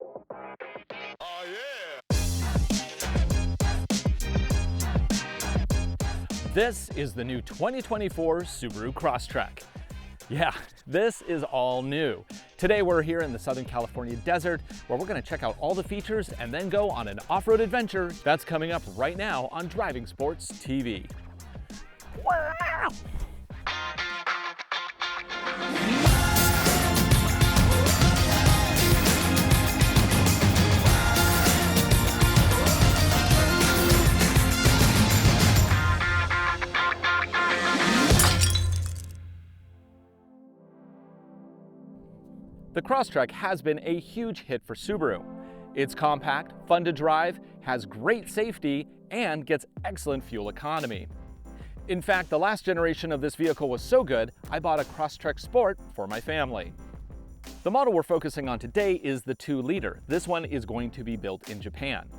Oh, yeah. This is the new 2024 Subaru Crosstrek. Yeah, this is all new. Today we're here in the Southern California desert where we're going to check out all the features and then go on an off-road adventure that's coming up right now on Driving Sports TV. Wow! The Crosstrek has been a huge hit for Subaru. It's compact, fun to drive, has great safety, and gets excellent fuel economy. In fact, the last generation of this vehicle was so good, I bought a Crosstrek Sport for my family. The model we're focusing on today is the 2-liter. This one is going to be built in Japan.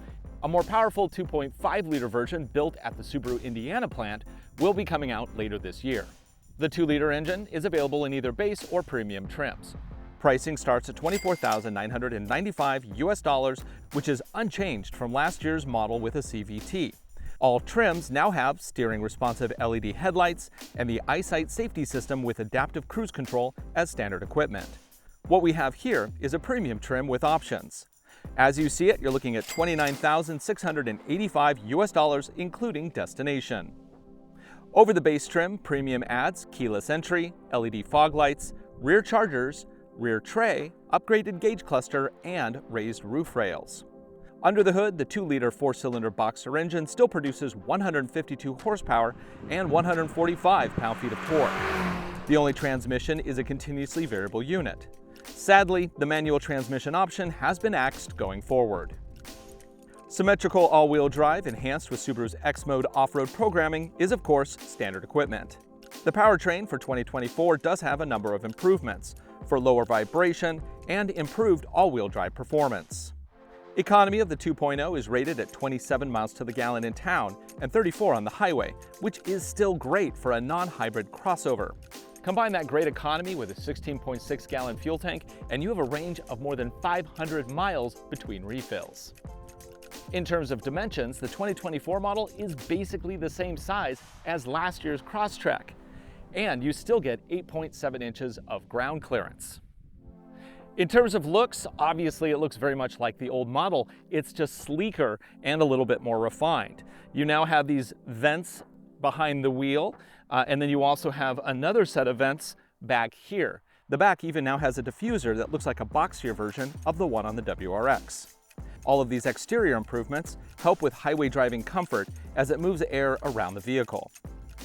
A more powerful 2.5-liter version built at the Subaru Indiana plant will be coming out later this year. The 2-liter engine is available in either base or premium trims. Pricing starts at $24,995 which is unchanged from last year's model with a CVT. All trims now have steering responsive LED headlights and the EyeSight safety system with adaptive cruise control as standard equipment. What we have here is a premium trim with options. As you see it, you're looking at $29,685 including destination. Over the base trim, premium adds keyless entry, LED fog lights, rear chargers, rear tray, upgraded gauge cluster, and raised roof rails. Under the hood, the 2-liter 4-cylinder boxer engine still produces 152 horsepower and 145 pound-feet of torque. The only transmission is a continuously variable unit. Sadly, the manual transmission option has been axed going forward. Symmetrical all-wheel drive enhanced with Subaru's X-Mode off-road programming is of course standard equipment. The powertrain for 2024 does have a number of improvements for lower vibration and improved all-wheel drive performance. Economy of the 2.0 is rated at 27 miles to the gallon in town and 34 on the highway, which is still great for a non-hybrid crossover. Combine that great economy with a 16.6-gallon fuel tank and you have a range of more than 500 miles between refills. In terms of dimensions, the 2024 model is basically the same size as last year's Crosstrek, and you still get 8.7 inches of ground clearance. In terms of looks, obviously it looks very much like the old model. It's just sleeker and a little bit more refined. You now have these vents behind the wheel, and then you also have another set of vents back here. The back even now has a diffuser that looks like a boxier version of the one on the WRX. All of these exterior improvements help with highway driving comfort as it moves air around the vehicle.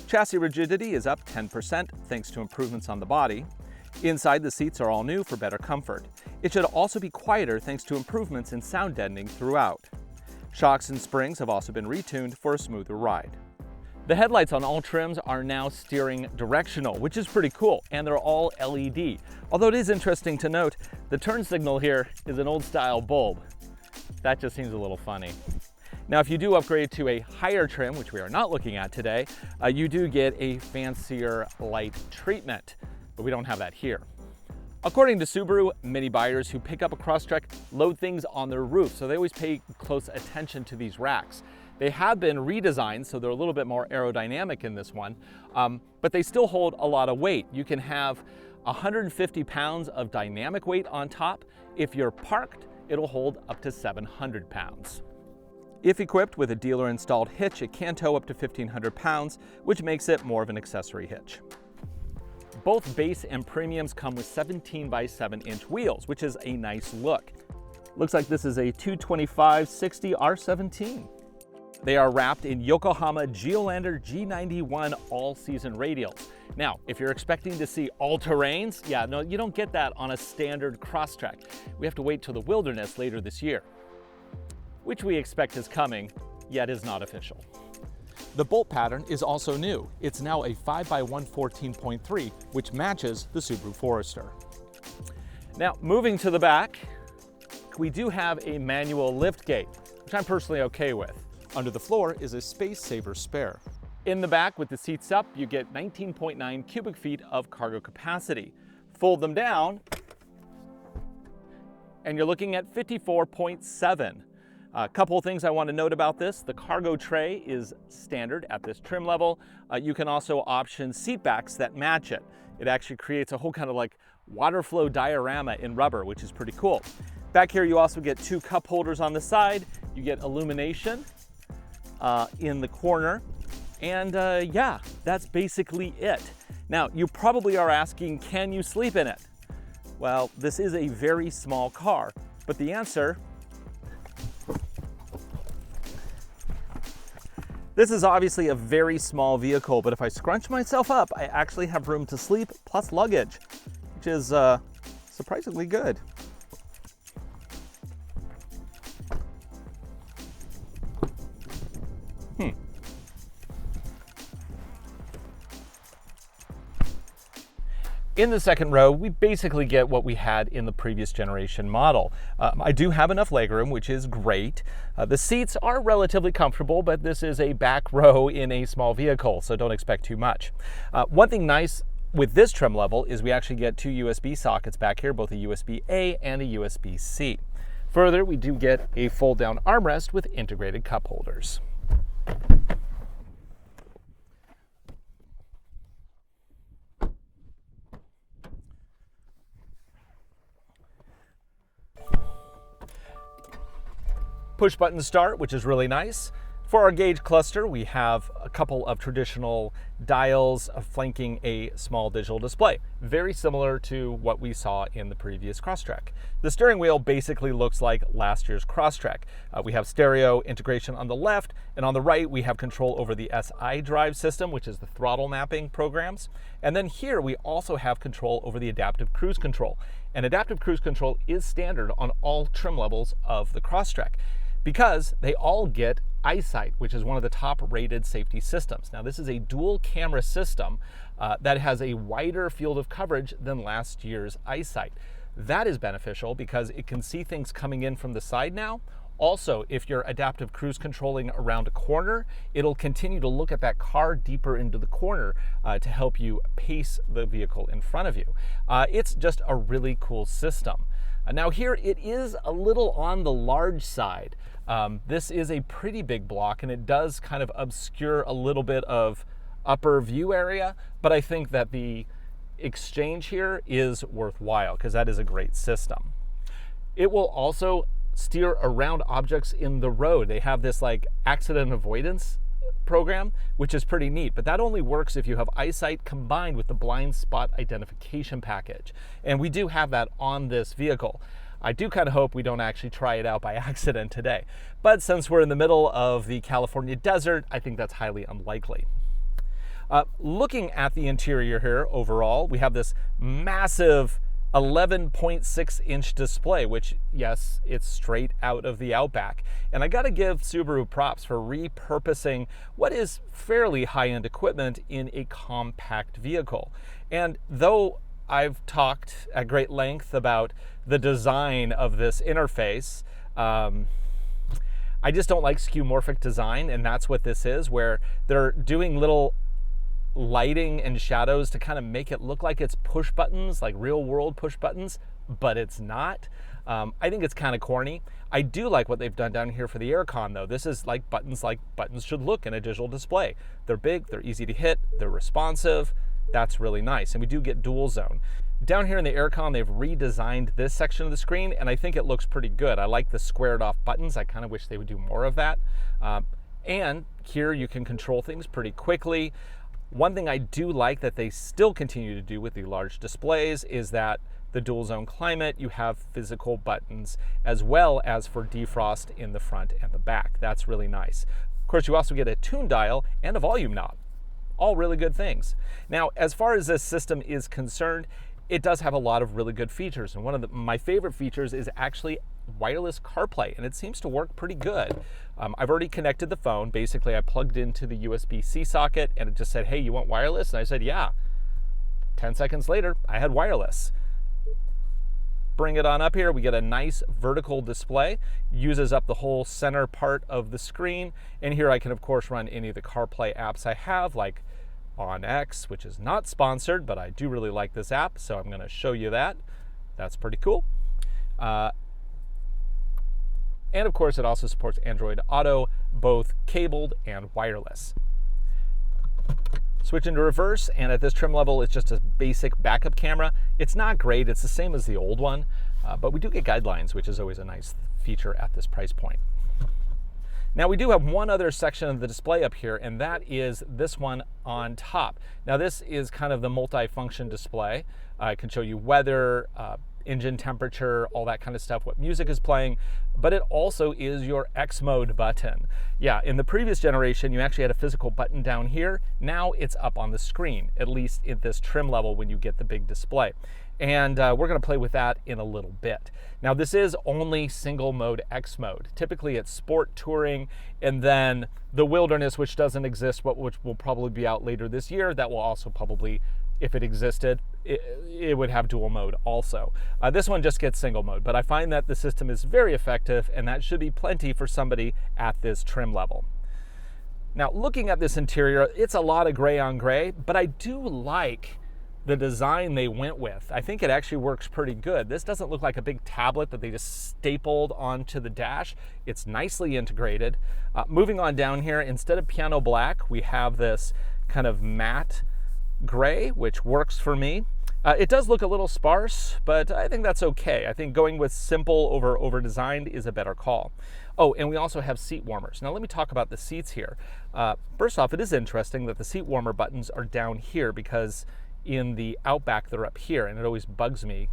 Chassis rigidity is up 10% thanks to improvements on the body. Inside, the seats are all new for better comfort. It should also be quieter thanks to improvements in sound deadening throughout. Shocks and springs have also been retuned for a smoother ride. The headlights on all trims are now steering directional, which is pretty cool, and they're all LED. Although it is interesting to note, the turn signal here is an old style bulb. That just seems a little funny. Now, if you do upgrade to a higher trim, which we are not looking at today, you do get a fancier light treatment, but we don't have that here. According to Subaru, many buyers who pick up a Crosstrek load things on their roof, so they always pay close attention to these racks. They have been redesigned, so they're a little bit more aerodynamic in this one, but they still hold a lot of weight. You can have 150 pounds of dynamic weight on top. If you're parked, it'll hold up to 700 pounds. If equipped with a dealer-installed hitch, it can tow up to 1,500 pounds, which makes it more of an accessory hitch. Both base and premiums come with 17 by 7-inch wheels, which is a nice look. Looks like this is a 225/60 R17. They are wrapped in Yokohama Geolandar G91 all-season radials. Now, if you're expecting to see all-terrains, yeah, no, you don't get that on a standard Crosstrek. We have to wait till the wilderness later this year, which we expect is coming, yet is not official. The bolt pattern is also new. It's now a 5x114.3, which matches the Subaru Forester. Now, moving to the back, we do have a manual lift gate, which I'm personally okay with. Under the floor is a space saver spare. In the back, with the seats up, you get 19.9 cubic feet of cargo capacity. Fold them down, and you're looking at 54.7. A couple of things I want to note about this. The cargo tray is standard at this trim level. You can also option seat backs that match it. It actually creates a whole kind of like water flow diorama in rubber, which is pretty cool. Back here you also get 2 cup holders on the side. You get illumination in the corner. And yeah, that's basically it. Now, you probably are asking, can you sleep in it? Well, this is a very small car, but the answer, this is obviously a very small vehicle, but if I scrunch myself up, I actually have room to sleep plus luggage, which is surprisingly good. In the second row, we basically get what we had in the previous generation model. I do have enough legroom, which is great. The seats are relatively comfortable, but this is a back row in a small vehicle, so don't expect too much. One thing nice with this trim level is we actually get 2 USB sockets back here, both a USB-A and a USB-C. Further, we do get a fold-down armrest with integrated cup holders. Push button start, which is really nice. For our gauge cluster, we have a couple of traditional dials flanking a small digital display, very similar to what we saw in the previous Crosstrek. The steering wheel basically looks like last year's Crosstrek. We have stereo integration on the left, and on the right we have control over the SI drive system, which is the throttle mapping programs. And then here we also have control over the adaptive cruise control. And adaptive cruise control is standard on all trim levels of the Crosstrek, because they all get EyeSight, which is one of the top rated safety systems. Now, this is a dual camera system that has a wider field of coverage than last year's EyeSight. That is beneficial because it can see things coming in from the side now. Also, if you're adaptive cruise controlling around a corner, it'll continue to look at that car deeper into the corner to help you pace the vehicle in front of you. It's just a really cool system. Now here it is a little on the large side. This is a pretty big block and it does kind of obscure a little bit of upper view area, but I think that the exchange here is worthwhile because that is a great system. It will also steer around objects in the road. They have this like accident avoidance program, which is pretty neat, but that only works if you have EyeSight combined with the blind spot identification package. And we do have that on this vehicle. I do kind of hope we don't actually try it out by accident today. But since we're in the middle of the California desert, I think that's highly unlikely. Looking at the interior here overall, we have this massive 11.6-inch display, which, yes, it's straight out of the Outback. And I gotta give Subaru props for repurposing what is fairly high-end equipment in a compact vehicle. And though I've talked at great length about the design of this interface, I just don't like skeuomorphic design, and that's what this is, where they're doing little lighting and shadows to kind of make it look like it's push buttons, like real world push buttons, but it's not. I think it's kind of corny. I do like what they've done down here for the aircon though. This is like buttons should look in a digital display. They're big, they're easy to hit, they're responsive. That's really nice. And we do get dual zone. Down here in the aircon, they've redesigned this section of the screen and I think it looks pretty good. I like the squared off buttons. I kind of wish they would do more of that. And here you can control things pretty quickly. One thing I do like that they still continue to do with the large displays is that the dual zone climate, you have physical buttons as well as for defrost in the front and the back. That's really nice. Of course, you also get a tune dial and a volume knob. All really good things. Now, as far as this system is concerned, it does have a lot of really good features. And one of my favorite features is actually wireless CarPlay, and it seems to work pretty good. I've already connected the phone. Basically, I plugged into the USB-C socket and it just said, hey, you want wireless? And I said, yeah. 10 seconds later, I had wireless. Bring it on up here. We get a nice vertical display, uses up the whole center part of the screen. And here I can, of course, run any of the CarPlay apps I have, like On X, which is not sponsored, but I do really like this app, so I'm going to show you that. That's pretty cool. And of course, it also supports Android Auto, both cabled and wireless. Switch into reverse, and at this trim level, it's just a basic backup camera. It's not great, it's the same as the old one, but we do get guidelines, which is always a nice feature at this price point. Now we do have one other section of the display up here, and that is this one on top. Now this is kind of the multi-function display. It can show you weather, engine temperature, all that kind of stuff, what music is playing, but it also is your X mode button. Yeah, in the previous generation, you actually had a physical button down here. Now it's up on the screen, at least at this trim level when you get the big display. And we're gonna play with that in a little bit. Now this is only single mode X mode. Typically it's sport, touring, and then the wilderness, which doesn't exist, but which will probably be out later this year. That will also probably, if it existed, it would have dual mode also. This one just gets single mode, but I find that the system is very effective, and that should be plenty for somebody at this trim level. Now, looking at this interior, it's a lot of gray on gray, but I do like the design they went with. I think it actually works pretty good. This doesn't look like a big tablet that they just stapled onto the dash. It's nicely integrated. Moving on down here, instead of piano black, we have this kind of matte gray, which works for me. It does look a little sparse, but I think that's okay. I think going with simple over designed is a better call. Oh, and we also have seat warmers. Now let me talk about the seats here. First off, it is interesting that the seat warmer buttons are down here, because in the Outback they're up here, and it always bugs me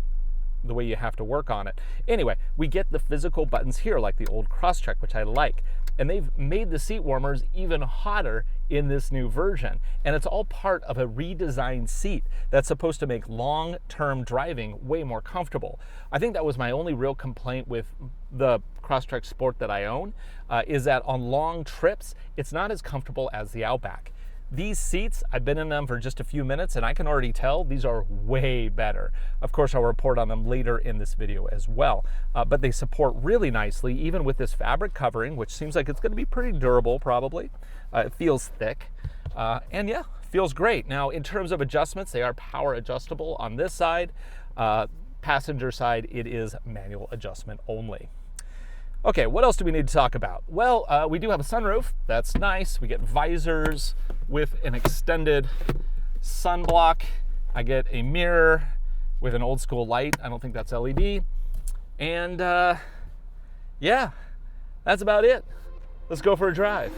the way you have to work on it. Anyway, we get the physical buttons here like the old Crosstrek, which I like. And they've made the seat warmers even hotter in this new version. And it's all part of a redesigned seat that's supposed to make long-term driving way more comfortable. I think that was my only real complaint with the Crosstrek Sport that I own, is that on long trips, it's not as comfortable as the Outback. These seats, I've been in them for just a few minutes, and I can already tell these are way better. Of course, I'll report on them later in this video as well. But they support really nicely, even with this fabric covering, which seems like it's going to be pretty durable, probably. It feels thick, and yeah, feels great. Now, in terms of adjustments, they are power adjustable on this side. Passenger side, it is manual adjustment only. Okay, what else do we need to talk about? Well, we do have a sunroof. That's nice. We get visors with an extended sunblock. I get a mirror with an old school light. I don't think that's LED. And yeah, that's about it. Let's go for a drive.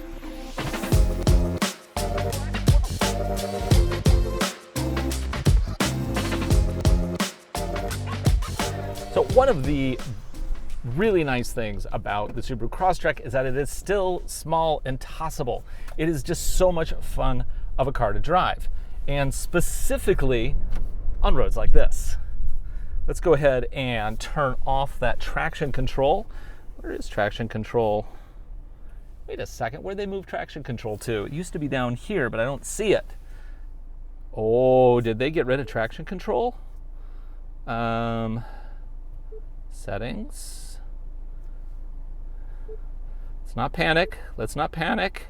So one of the really nice things about the Subaru Crosstrek is that it is still small and tossable. It is just so much fun of a car to drive, and specifically on roads like this. Let's go ahead and turn off that traction control. Where is traction control? Wait a second, where'd they move traction control to? It used to be down here, but I don't see it. Oh, did they get rid of traction control? Settings. Let's not panic. Let's not panic.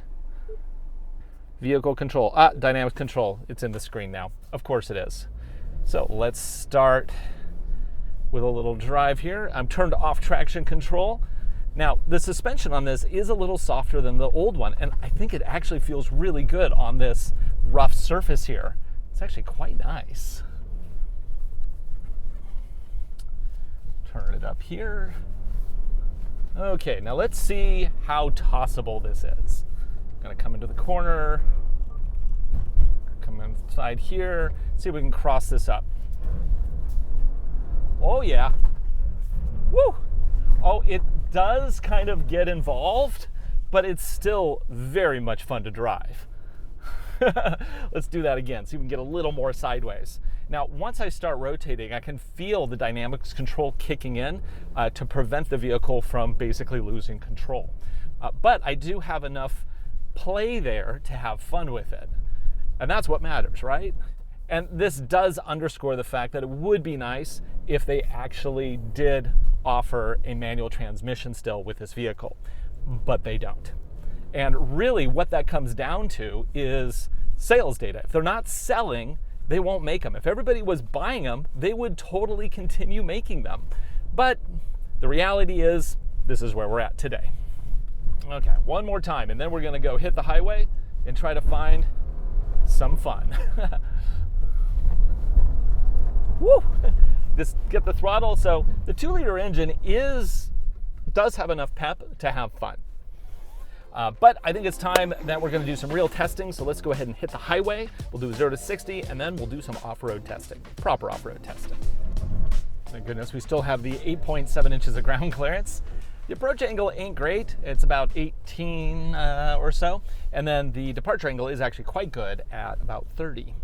Vehicle control. Dynamic control. It's in the screen now. Of course it is. So let's start with a little drive here. I'm turned off traction control. Now, the suspension on this is a little softer than the old one, and I think it actually feels really good on this rough surface here. It's actually quite nice. Turn it up here. Okay, now let's see how tossable this is. I'm gonna come into the corner, come inside here, see if we can cross this up. Oh yeah. Woo! Oh, it does kind of get involved, but it's still very much fun to drive. Let's do that again, so you can get a little more sideways. Now, once I start rotating, I can feel the dynamics control kicking in to prevent the vehicle from basically losing control. But I do have enough play there to have fun with it. And that's what matters, right? And this does underscore the fact that it would be nice if they actually did offer a manual transmission still with this vehicle, but they don't. And really what that comes down to is sales data. If they're not selling, they won't make them. If everybody was buying them, they would totally continue making them. But the reality is this is where we're at today. Okay, one more time, and then we're gonna go hit the highway and try to find some fun. Woo! Just get the throttle. So the 2-liter engine does have enough pep to have fun. But I think it's time that we're going to do some real testing. So let's go ahead and hit the highway. We'll do 0 to 60, and then we'll do some off-road testing, proper off-road testing. Thank goodness we still have the 8.7 inches of ground clearance. The approach angle ain't great. It's about 18 or so. And then the departure angle is actually quite good at about 30.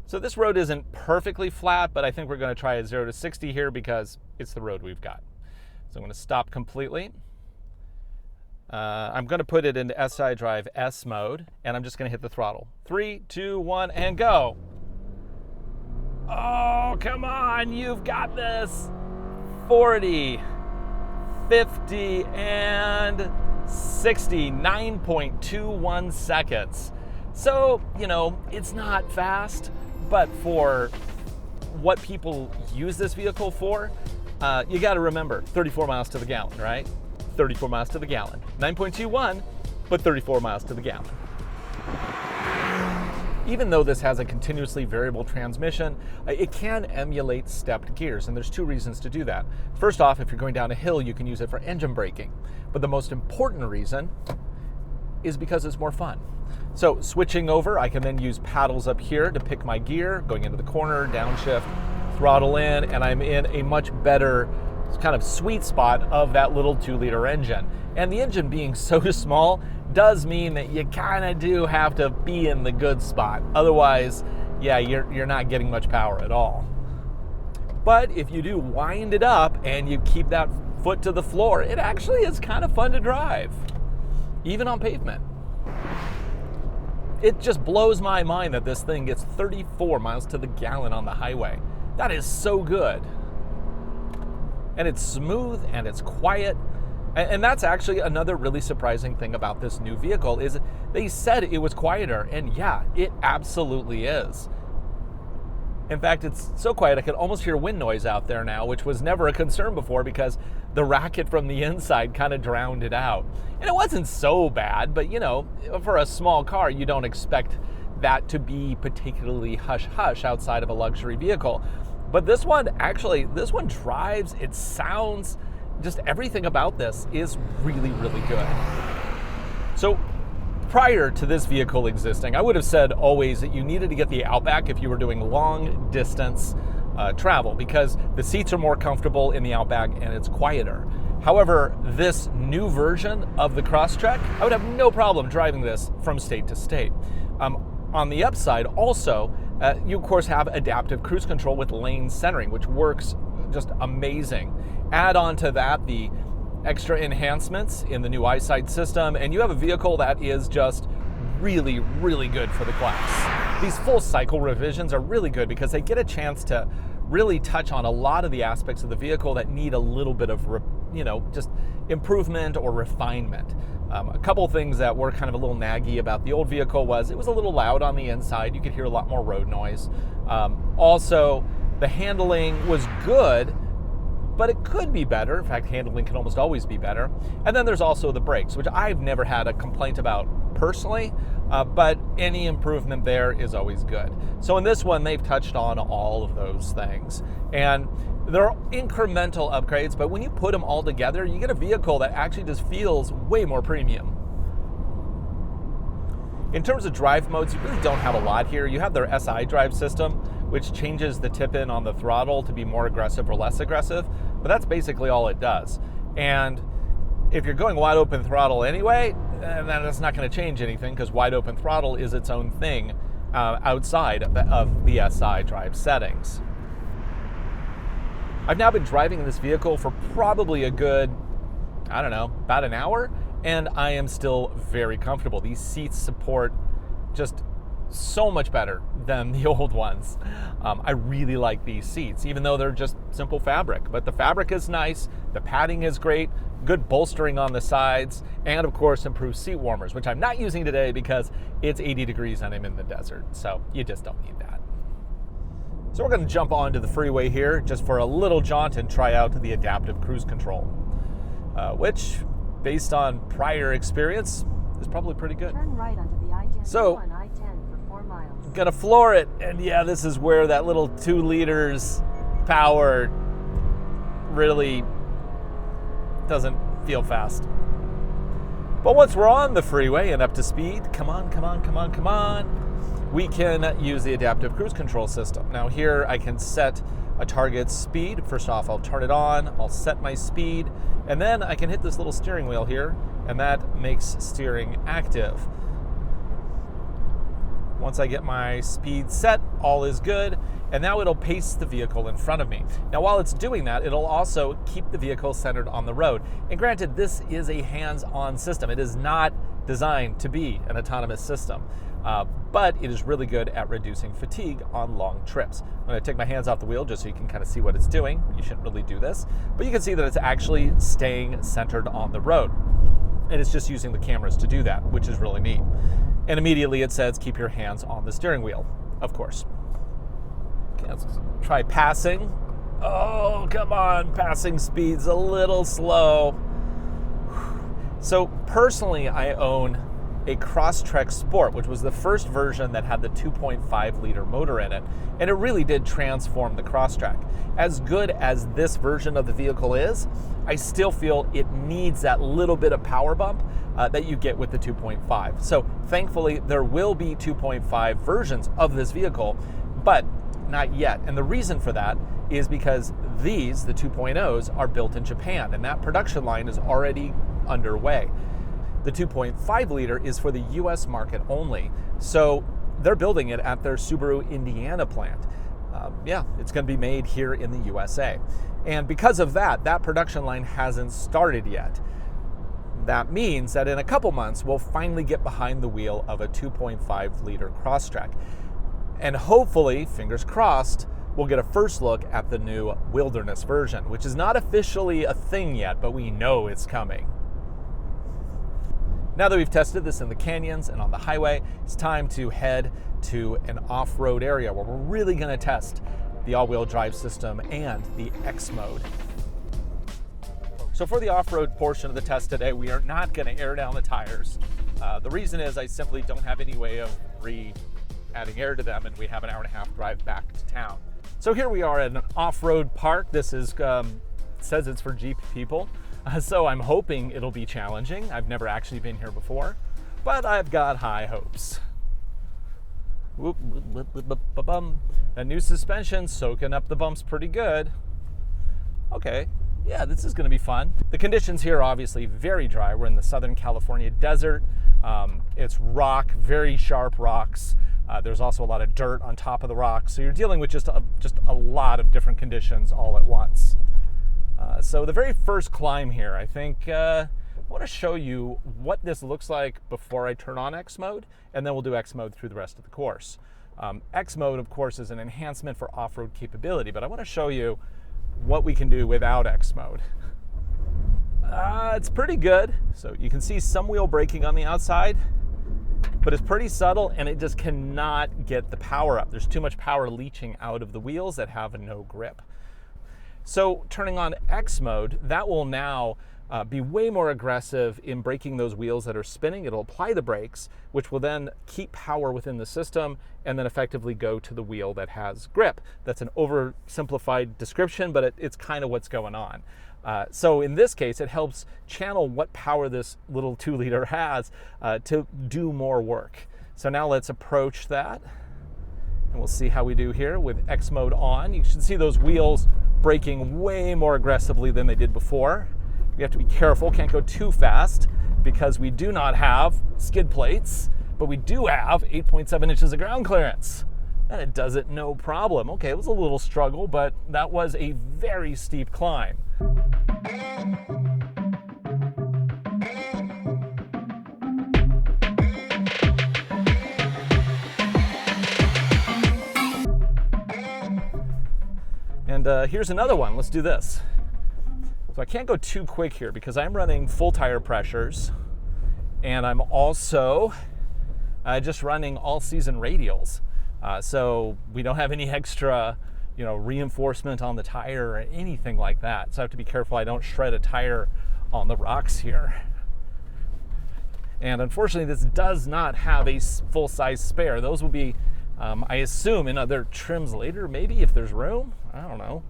So this road isn't perfectly flat, but I think we're going to try a 0 to 60 here because it's the road we've got. So I'm going to stop completely. I'm going to put it into SI Drive S mode, and I'm just going to hit the throttle. 3, 2, 1, and go. Oh, come on, you've got this. 40, 50, and 60, 9.21 seconds. So, you know, it's not fast, but for what people use this vehicle for, you got to remember 34 miles to the gallon, right? 34 miles to the gallon. 9.21, but 34 miles to the gallon. Even though this has a continuously variable transmission, it can emulate stepped gears, and there's 2 reasons to do that. First off, if you're going down a hill, you can use it for engine braking. But the most important reason is because it's more fun. So switching over, I can then use paddles up here to pick my gear, going into the corner, downshift, throttle in, and I'm in a much better kind of sweet spot of that little 2-liter engine. And the engine being so small does mean that you kind of do have to be in the good spot. Otherwise, yeah, you're not getting much power at all. But if you do wind it up and you keep that foot to the floor, it actually is kind of fun to drive, even on pavement. It just blows my mind that this thing gets 34 miles to the gallon on the highway. That is so good. And it's smooth and it's quiet. And that's actually another really surprising thing about this new vehicle is they said it was quieter, and yeah, it absolutely is. In fact, it's so quiet I could almost hear wind noise out there now, which was never a concern before because the racket from the inside kind of drowned it out. And it wasn't so bad, but you know, for a small car, you don't expect that to be particularly hush-hush outside of a luxury vehicle. But this one drives, it sounds, just everything about this is really, really good. So prior to this vehicle existing, I would have said always that you needed to get the Outback if you were doing long distance travel because the seats are more comfortable in the Outback and it's quieter. However, this new version of the Crosstrek, I would have no problem driving this from state to state. On the upside, also, you of course have adaptive cruise control with lane centering, which works just amazing. Add on to that the extra enhancements in the new eyesight system, and you have a vehicle that is just really, really good for the class. These full cycle revisions are really good because they get a chance to really touch on a lot of the aspects of the vehicle that need a little bit of, just improvement or refinement. A couple things that were kind of a little naggy about the old vehicle was it was a little loud on the inside. You could hear a lot more road noise. Also, the handling was good, but it could be better. In fact, handling can almost always be better. And then there's also the brakes, which I've never had a complaint about personally, but any improvement there is always good. So in this one, they've touched on all of those things. And they're incremental upgrades, but when you put them all together, you get a vehicle that actually just feels way more premium. In terms of drive modes, you really don't have a lot here. You have their SI drive system, which changes the tip-in on the throttle to be more aggressive or less aggressive, but that's basically all it does. And if you're going wide open throttle anyway, then that's not going to change anything because wide open throttle is its own thing outside of the SI drive settings. I've now been driving this vehicle for probably a good, about an hour, and I am still very comfortable. These seats support just so much better than the old ones. I really like these seats, even though they're just simple fabric. But the fabric is nice, the padding is great, good bolstering on the sides, and of course improved seat warmers, which I'm not using today because it's 80 degrees and I'm in the desert, so you just don't need that. So we're going to jump onto the freeway here just for a little jaunt and try out the adaptive cruise control. which, based on prior experience, is probably pretty good. Turn right onto the I-10 So, on I-10 for 4 miles. Gonna floor it, and yeah, this is where that little 2 liters power really doesn't feel fast. But once we're on the freeway and up to speed, come on, we can use the adaptive cruise control system. Now here I can set a target speed. First off, I'll turn it on, I'll set my speed, and then I can hit this little steering wheel here, and that makes steering active. Once I get my speed set, all is good, and now it'll pace the vehicle in front of me. Now while it's doing that, it'll also keep the vehicle centered on the road. And granted, this is a hands-on system. It is not designed to be an autonomous system, but it is really good at reducing fatigue on long trips. I'm going to take my hands off the wheel just so you can kind of see what it's doing. You shouldn't really do this, but you can see that it's actually staying centered on the road. And it's just using the cameras to do that, which is really neat. And immediately it says, keep your hands on the steering wheel, of course. Okay, let's try passing. Oh, come on, passing speed's a little slow. So personally, I own a Crosstrek Sport, which was the first version that had the 2.5 liter motor in it, and it really did transform the Crosstrek. As good as this version of the vehicle is, I still feel it needs that little bit of power bump that you get with the 2.5. So thankfully, there will be 2.5 versions of this vehicle, but not yet. And the reason for that is because these, the 2.0s, are built in Japan, and that production line is already underway. The 2.5 liter is for the US market only, so they're building it at their Subaru Indiana plant. It's going to be made here in the USA. And because of that, that production line hasn't started yet. That means that in a couple months, we'll finally get behind the wheel of a 2.5 liter Crosstrek. And hopefully, fingers crossed, we'll get a first look at the new Wilderness version, which is not officially a thing yet, but we know it's coming. Now that we've tested this in the canyons and on the highway, it's time to head to an off-road area where we're really going to test the all-wheel drive system and the X mode. So for the off-road portion of the test today, we are not going to air down the tires. The reason is I simply don't have any way of adding air to them, and we have an hour-and-a-half drive back to town. So here we are at an off-road park. This is says it's for Jeep people. So I'm hoping it'll be challenging. I've never actually been here before, but I've got high hopes. That new suspension soaking up the bumps pretty good. Okay, yeah, this is gonna be fun. The conditions here are obviously very dry. We're in the Southern California desert. It's rock, very sharp rocks. There's also a lot of dirt on top of the rocks. So you're dealing with just a lot of different conditions all at once. So the very first climb here, I think I want to show you what this looks like before I turn on X mode, and then we'll do X mode through the rest of the course. X mode, of course, is an enhancement for off-road capability, but I want to show you what we can do without X mode. It's pretty good. So you can see some wheel braking on the outside, but it's pretty subtle, and it just cannot get the power up. There's too much power leaching out of the wheels that have no grip. So turning on X mode, that will now be way more aggressive in braking those wheels that are spinning. It'll apply the brakes, which will then keep power within the system and then effectively go to the wheel that has grip. That's an oversimplified description, but it's kind of what's going on. So in this case, it helps channel what power this little 2 liter has to do more work. So now let's approach that, and we'll see how we do here with X mode on. You should see those wheels braking way more aggressively than they did before. We have to be careful, can't go too fast because we do not have skid plates, but we do have 8.7 inches of ground clearance. And it does it no problem. Okay, it was a little struggle, but that was a very steep climb. And here's another one. Let's do this. So I can't go too quick here because I'm running full tire pressures, and I'm also just running all season radials. So we don't have any extra, reinforcement on the tire or anything like that. So I have to be careful I don't shred a tire on the rocks here. And unfortunately, this does not have a full-size spare. Those will be, I assume, in other trims later, maybe, if there's room. I don't know.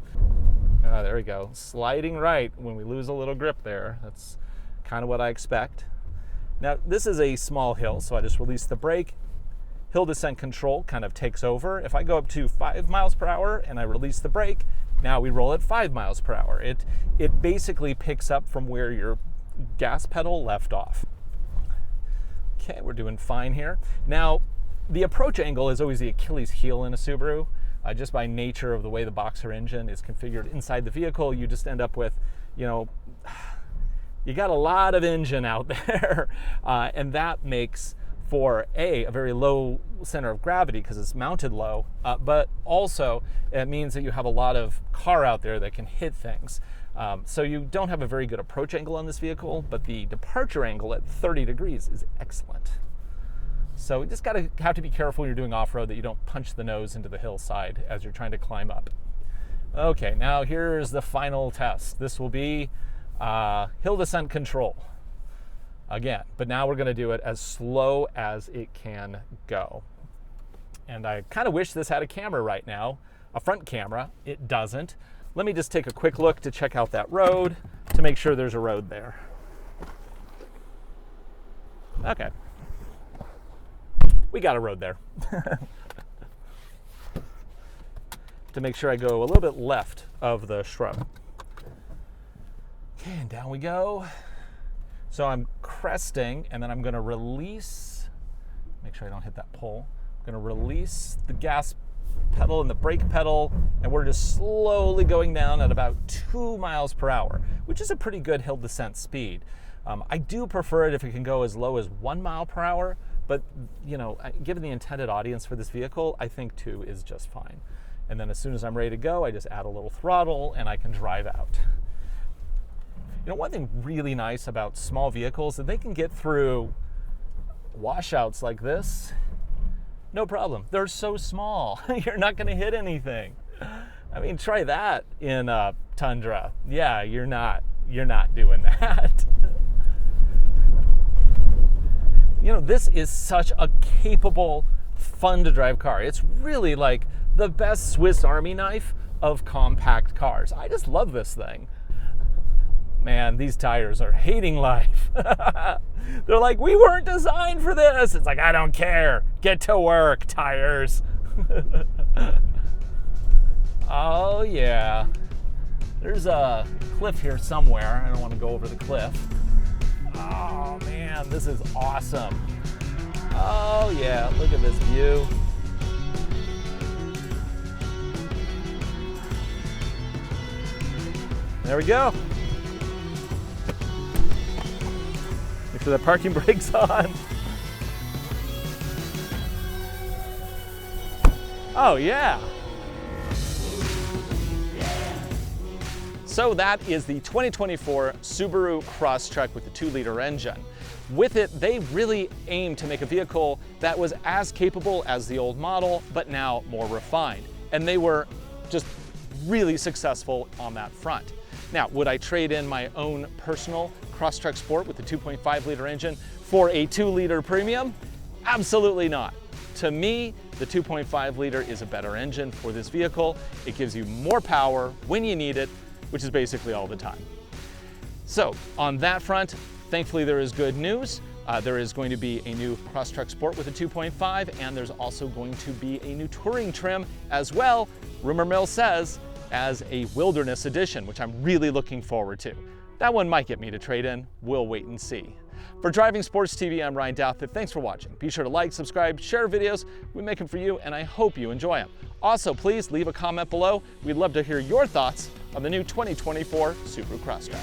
There we go. Sliding right when we lose a little grip there. That's kind of what I expect. Now, this is a small hill, so I just release the brake. Hill descent control kind of takes over. If I go up to 5 miles per hour and I release the brake, now we roll at 5 miles per hour. It basically picks up from where your gas pedal left off. Okay, we're doing fine here. Now, the approach angle is always the Achilles heel in a Subaru. Just by nature of the way the boxer engine is configured inside the vehicle, you just end up with, you know, you got a lot of engine out there. And that makes for a very low center of gravity because it's mounted low, but also it means that you have a lot of car out there that can hit things. So you don't have a very good approach angle on this vehicle, but the departure angle at 30 degrees is excellent. So you just have to be careful when you're doing off-road that you don't punch the nose into the hillside as you're trying to climb up. Okay, now here's the final test. This will be hill descent control again, but now we're going to do it as slow as it can go. And I kind of wish this had a camera right now, a front camera. It doesn't. Let me just take a quick look to check out that road to make sure there's a road there. Okay. We got a road there. To make sure I go a little bit left of the shrub. Okay, and down we go. So I'm cresting, and then I'm going to release, make sure I don't hit that pole. I'm going to release the gas pedal and the brake pedal, and we're just slowly going down at about 2 miles per hour, which is a pretty good hill descent speed. I do prefer it if it can go as low as 1 mile per hour, but you know, given the intended audience for this vehicle, I think 2 is just fine. And then as soon as I'm ready to go, I just add a little throttle and I can drive out. You know, one thing really nice about small vehicles is that they can get through washouts like this, no problem. They're so small, you're not gonna hit anything. I mean, try that in a Tundra. Yeah, you're not doing that. You know, this is such a capable, fun to drive car. It's really like the best Swiss Army knife of compact cars. I just love this thing. Man, these tires are hating life. They're like, we weren't designed for this. It's like, I don't care. Get to work, tires. Oh yeah. There's a cliff here somewhere. I don't want to go over the cliff. Oh man, this is awesome. Oh yeah, look at this view. There we go. Make sure the parking brake's on. Oh yeah. So that is the 2024 Subaru Crosstrek with the 2-liter engine. With it, they really aimed to make a vehicle that was as capable as the old model, but now more refined. And they were just really successful on that front. Now, would I trade in my own personal Crosstrek Sport with the 2.5-liter engine for a 2-liter Premium? Absolutely not. To me, the 2.5-liter is a better engine for this vehicle. It gives you more power when you need it, which is basically all the time. So on that front, thankfully there is good news. There is going to be a new Crosstrek Sport with a 2.5, and there's also going to be a new touring trim as well, rumor mill says, as a wilderness edition, which I'm really looking forward to. That one might get me to trade in. We'll wait and see. For Driving Sports TV, I'm Ryan Douthit. Thanks for watching. Be sure to like, subscribe, share videos. We make them for you, and I hope you enjoy them. Also, please leave a comment below. We'd love to hear your thoughts on the new 2024 Subaru Crosstrek.